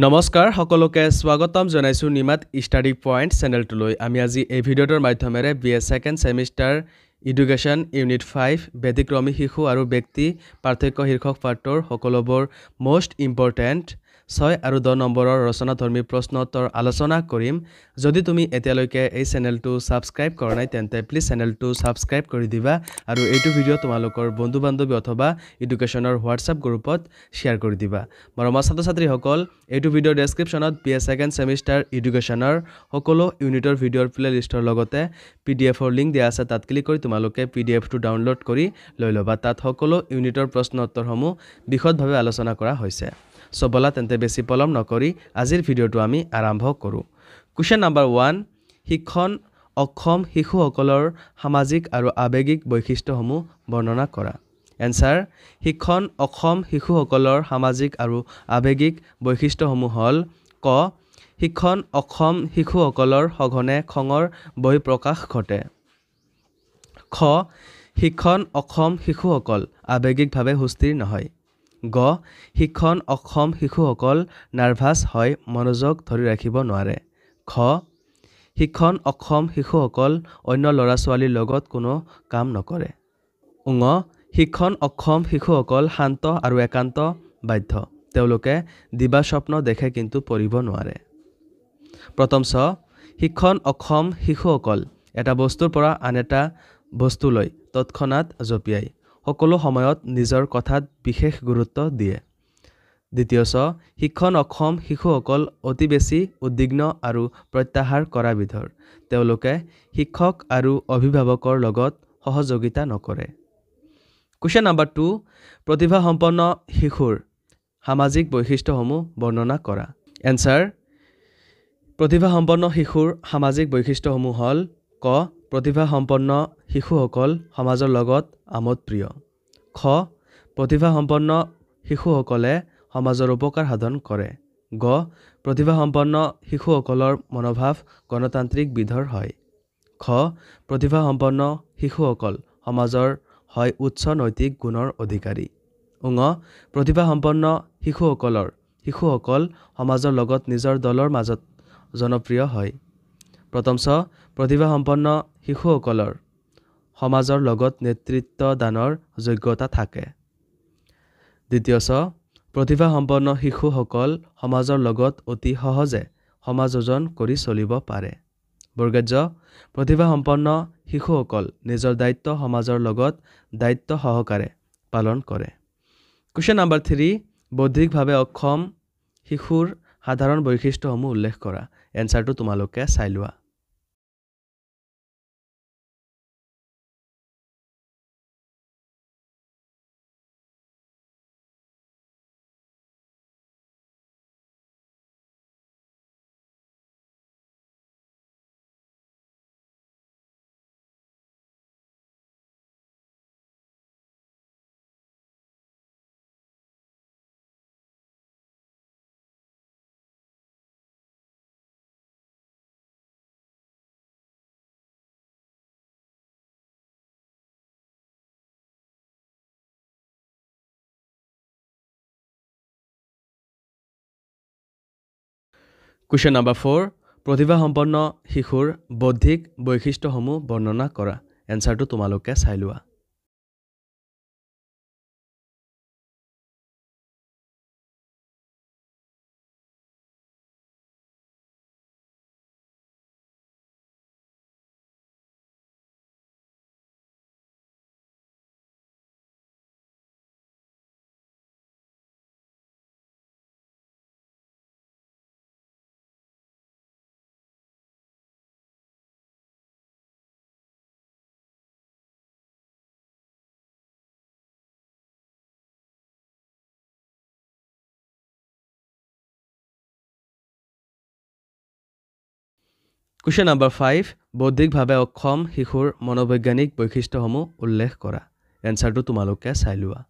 নমস্কাৰ সকলোকে স্বাগতম জনাইছো নিমাত ষ্টাডি পইণ্ট চেনেলটোলৈ আমি আজি এই ভিডিঅ'টোৰ মাধ্যমেৰে BA second semester education unit 5 ব্যতিক্ৰমী শিশু আৰু ব্যক্তি পাৰ্থক্য শীৰ্ষক পাঠৰ সকলোবোৰ মোষ্ট ইম্পৰ্টেণ্ট 6 আৰু 10 নম্বৰৰ ৰচনাধৰ্মী প্ৰশ্ন উত্তৰ আলোচনা কৰিম যদি তুমি এতিয়ালৈকে এই চেনেলটো সাবস্ক্ৰাইব কৰা নাই তেন্তে প্লিজ চেনেলটো সাবস্ক্ৰাইব কৰি দিবা আৰু এইটো ভিডিঅ' তোমালোকৰ বন্ধু বান্ধৱী অথবা এডুকেশ্যনৰ হোৱাটছআপ গ্ৰুপত শ্বেয়াৰ কৰি দিবা মৰমৰ ছাত্ৰ-ছাত্ৰীসকল এইটো ভিডিঅ'ৰ ডেছক্ৰিপশ্যনত BA সেকেণ্ড সেমিষ্টাৰ এডুকেশ্যনৰ সকলো ইউনিটৰ ভিডিঅ'ৰ প্লেলিষ্টৰ লগতে PDFৰ লিংক দিয়া আছে তাত ক্লিক কৰি তোমালোকে PDFটো ডাউনলোড কৰি লৈ ল'বা তাত সকলো ইউনিটৰ প্ৰশ্ন উত্তৰসমূহ বিশদভাৱে আলোচনা কৰা হৈছে সো বলা তেন্তে বেছি পলম নকৰি আজিৰ ভিডিঅ'টো আমি আৰম্ভ কৰোঁ কোৱেশ্চন নম্বৰ 1 শিক্ষণ অক্ষম শিশুসকলৰ সামাজিক আৰু আৱেগিক বৈশিষ্ট্যসমূহ বৰ্ণনা কৰা এনসাৰ শিক্ষণ অক্ষম শিশুসকলৰ সামাজিক আৰু আৱেগিক বৈশিষ্ট্যসমূহ হ'ল ক শিক্ষণ অক্ষম শিশুসকলৰ সঘনে খঙৰ বহিঃপ্ৰকাশ ঘটে খ শিক্ষণ অক্ষম শিশুসকল আৱেগিকভাৱে সুস্থিৰ নহয় গ শিক্ষণ অক্ষম শিশুসকল নাৰ্ভাছ হয় মনোযোগ ধৰি ৰাখিব নোৱাৰে খ শিক্ষণ অক্ষম শিশুসকল অন্য ল'ৰা-ছোৱালীৰ লগত কোনো কাম নকৰে ঙ শিক্ষণ অক্ষম শিশুসকল শান্ত আৰু একান্ত বাধ্য তেওঁলোকে দিবা স্বপ্ন দেখে কিন্তু পঢ়িব নোৱাৰে প্ৰথম ছ শিক্ষণ অক্ষম শিশুসকল এটা বস্তুৰ পৰা আন এটা বস্তুলৈ তৎক্ষণাত জঁপিয়াই সকলো সময়ত নিজৰ কথাত বিশেষ গুৰুত্ব দিয়ে দ্বিতীয় ছ শিক্ষণ অক্ষম শিশুসকল অতি বেছি উদ্বিগ্ন আৰু প্ৰত্যাহাৰ কৰা বিধৰ তেওঁলোকে শিক্ষক আৰু অভিভাৱকৰ লগত সহযোগিতা নকৰে কোৱেশ্চন নম্বৰ 2 প্ৰতিভাসম্পন্ন শিশুৰ সামাজিক বৈশিষ্ট্যসমূহ বৰ্ণনা কৰা এনসাৰ প্ৰতিভাসম্পন্ন শিশুৰ সামাজিক বৈশিষ্ট্যসমূহ হ'ল ক প্ৰতিভাসম্পন্ন শিশুসকল সমাজৰ লগত আমোদপ্ৰিয় খ প্ৰতিভাসম্পন্ন শিশুসকলে সমাজৰ উপকাৰ সাধন কৰে গ প্ৰতিভাসম্পন্ন শিশুসকলৰ মনোভাৱ গণতান্ত্ৰিক বিধৰ হয় খ প্ৰতিভাসম্পন্ন শিশুসকল সমাজৰ হয় উচ্চ নৈতিক গুণৰ অধিকাৰী ঙ প্ৰতিভাসম্পন্ন শিশুসকল সমাজৰ লগত নিজৰ দলৰ মাজত জনপ্ৰিয় হয় প্ৰথম ছ প্ৰতিভাসম্পন্ন শিশুসকলৰ সমাজৰ লগত নেতৃত্ব দানৰ যোগ্যতা থাকে দ্বিতীয় ছ প্ৰতিভাসম্পন্ন শিশুসকল সমাজৰ লগত অতি সহজে সমাযোজন কৰি চলিব পাৰে বৰ্গজ প্ৰতিভাসম্পন্ন শিশুসকল নিজৰ দায়িত্ব সমাজৰ লগত দায়িত্ব সহকাৰে পালন কৰে কোৱেশ্চন নম্বৰ 3 বৌদ্ধিকভাৱে অক্ষম শিশুৰ সাধাৰণ বৈশিষ্ট্যসমূহ উল্লেখ কৰা এনসাৰটো তোমালোকে চাই লোৱা কোৱেশ্চন নম্বৰ 4 প্ৰতিভাসম্পন্ন শিশুৰ বৌদ্ধিক বৈশিষ্ট্যসমূহ বৰ্ণনা কৰা এনসাৰটো তোমালোকে চাই লোৱা কোৱেশ্চন নম্বৰ 5 বৌদ্ধিকভাৱে অক্ষম শিশুৰ মনোবৈজ্ঞানিক বৈশিষ্ট্যসমূহ উল্লেখ কৰা এনসাৰটো তোমালোকে চাই লোৱা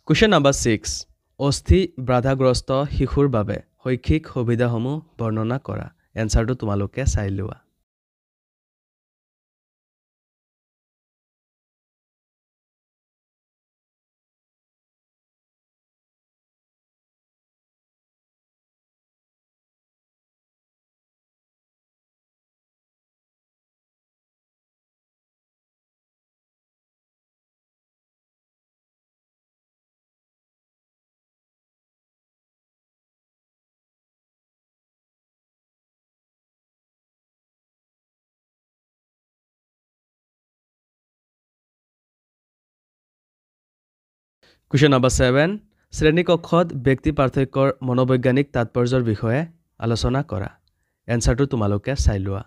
কুৱেশ্যন নম্বৰ 6 অস্থি বাধাগ্ৰস্ত শিশুৰ বাবে শৈক্ষিক সুবিধাসমূহ বৰ্ণনা কৰা এনচাৰটো তোমালোকে চাই লোৱা কুৱেশ্যন নম্বৰ 7 শ্ৰেণীকক্ষত ব্যক্তি পাৰ্থক্যৰ মনোবৈজ্ঞানিক তাৎপৰ্যৰ বিষয়ে আলোচনা কৰা এনচাৰটো তোমালোকে চাই লোৱা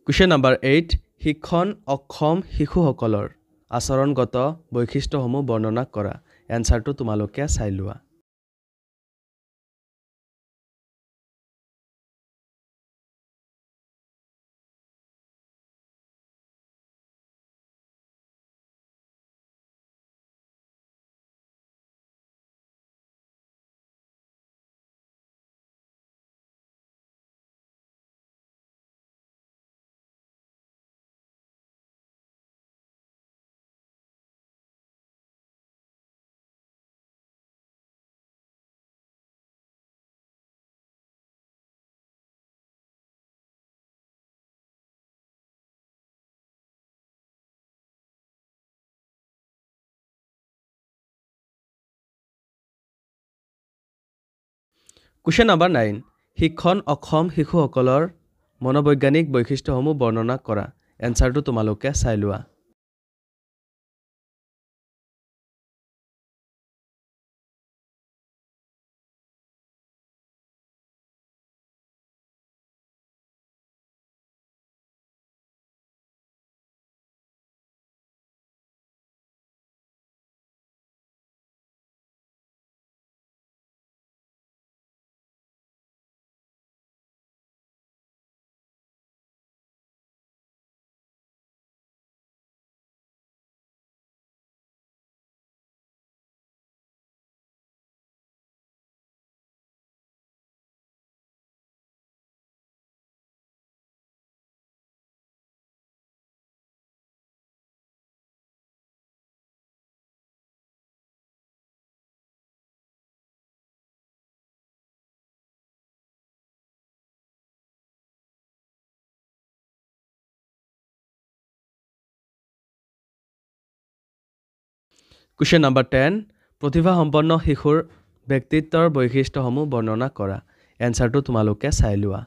কুৱেশ্যন নম্বৰ 8 শিক্ষণ অক্ষম শিশুসকলৰ আচৰণগত বৈশিষ্ট্যসমূহ বৰ্ণনা কৰা এনচাৰটো তোমালোকে চাই লোৱা কুৱেশ্যন নম্বৰ 9 শিক্ষণ অক্ষম শিশুসকলৰ মনোবৈজ্ঞানিক বৈশিষ্ট্যসমূহ বৰ্ণনা কৰা এনচাৰটো তোমালোকে চাই লোৱা কুৱেশ্যন নম্বৰ 10 প্ৰতিভাসম্পন্ন শিশুৰ ব্যক্তিত্বৰ বৈশিষ্ট্যসমূহ বৰ্ণনা কৰা এনচাৰটো তোমালোকে চাই লোৱা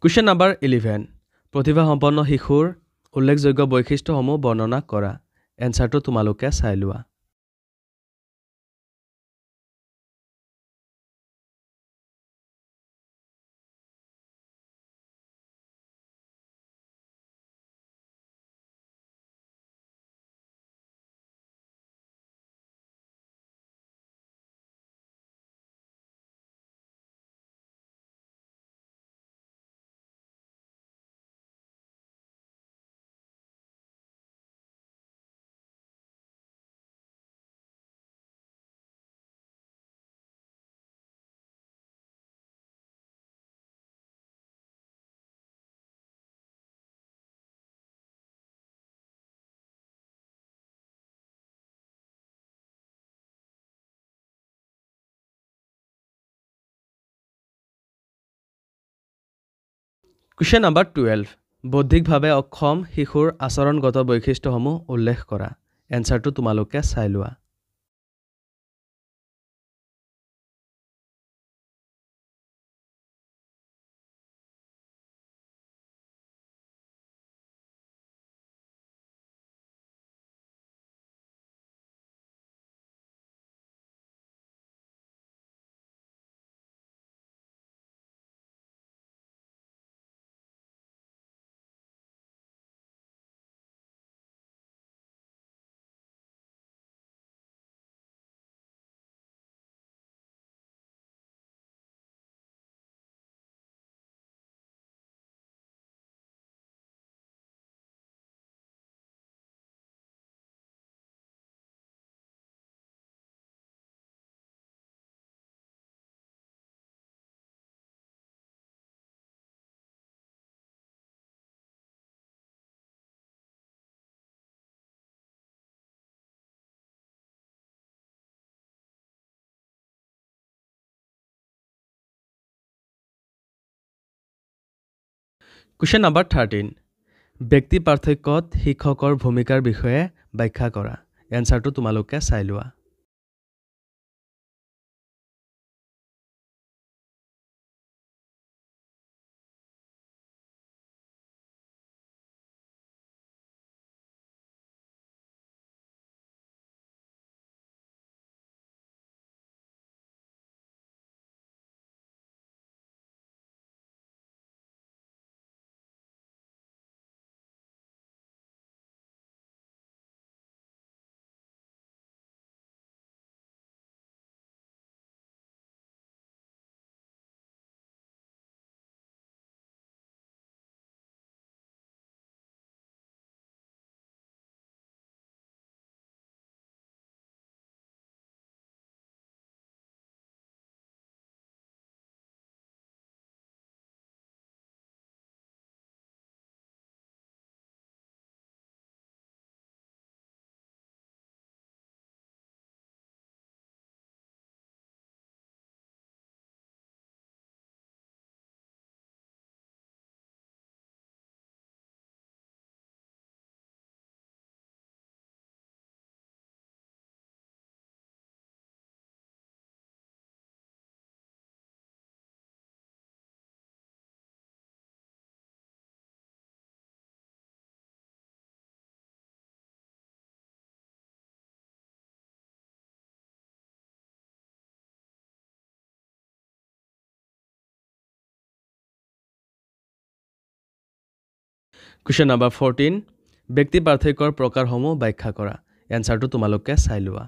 Question number 11. প্ৰতিভা সম্পন্ন শিশুৰ উল্লেখযোগ্য বৈশিষ্ট্যসমূহ বৰ্ণনা কৰা। এনসাৰটো তোমালোকে চাই লোৱা। Question number 12. বৌদ্ধিকভাৱে অক্ষম শিশুৰ আচৰণগত বৈশিষ্ট্যসমূহ উল্লেখ কৰা। এনসাৰটো তোমালোকে চাই লোৱা। Question number 13. ব্যক্তি পাৰ্থক্যত শিক্ষকৰ ভূমিকাৰ বিষয়ে ব্যাখ্যা কৰা। এনসাৰটো তোমালোকে চাই লোৱা। Question number 14. ব্যক্তি পাৰ্থক্যৰ প্ৰকাৰসমূহ ব্যাখ্যা কৰা। এনসাৰটো তোমালোকে চাই লোৱা।